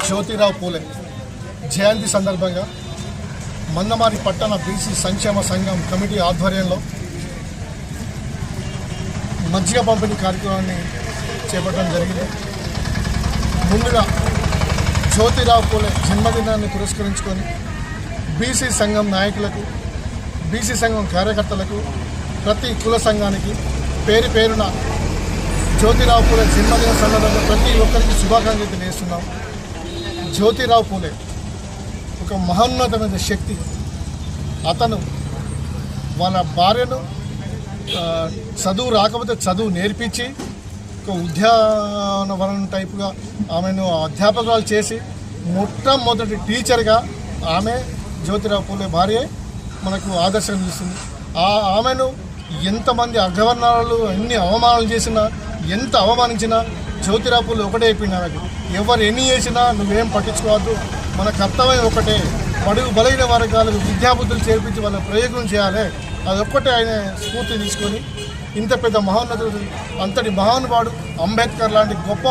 జ్యోతిరావు పూలే జయంతి సందర్భంగా మందమారి పట్టణ బీసీ సంక్షేమ సంఘం కమిటీ ఆధ్వర్యంలో మజ్జిగ పంపిణీ కార్యక్రమాన్ని చేపట్టడం జరిగింది. ముందుగా జ్యోతిరావు పూలే జన్మదినాన్ని పురస్కరించుకొని బీసీ సంఘం నాయకులకు, బీసీ సంఘం కార్యకర్తలకు, ప్రతి కుల సంఘానికి పేరు పేరున జ్యోతిరావు పూలే జన్మదిన సందర్భంగా ప్రతి ఒక్కరికి శుభాకాంక్షలు తెలియజేస్తున్నాం. జ్యోతిరావు పూలే ఒక మహోన్నతమైన శక్తి. అతను వాళ్ళ భార్యను చదువు రాకపోతే చదువు నేర్పించి ఒక ఉద్యానవనం టైపుగా ఆమెను అధ్యాపకురాలు చేసి మొట్టమొదటి టీచర్గా ఆమె జ్యోతిరావు పూలే భార్య మనకు ఆదర్శం ఇస్తుంది. ఆమెను ఎంతమంది అగ్రవర్ణాలు ఎన్ని అవమానాలు చేసినా, ఎంత అవమానించినా జ్యోతిరావు పూలే ఒకటే అయిపోయినారు. ఎవరు ఎన్ని చేసినా నువ్వేం పట్టించుకోవద్దు, మన కర్తవ్యం ఒకటే, బడుగు బలైన వర్గాలకు విద్యాబుద్ధులు చేర్పించి వాళ్ళ ప్రయోగం చేయాలి. అదొక్కటే ఆయన స్ఫూర్తి తీసుకొని ఇంత పెద్ద మహోన్నతుడు, అంతటి మహానుభావుడు అంబేద్కర్ లాంటి గొప్ప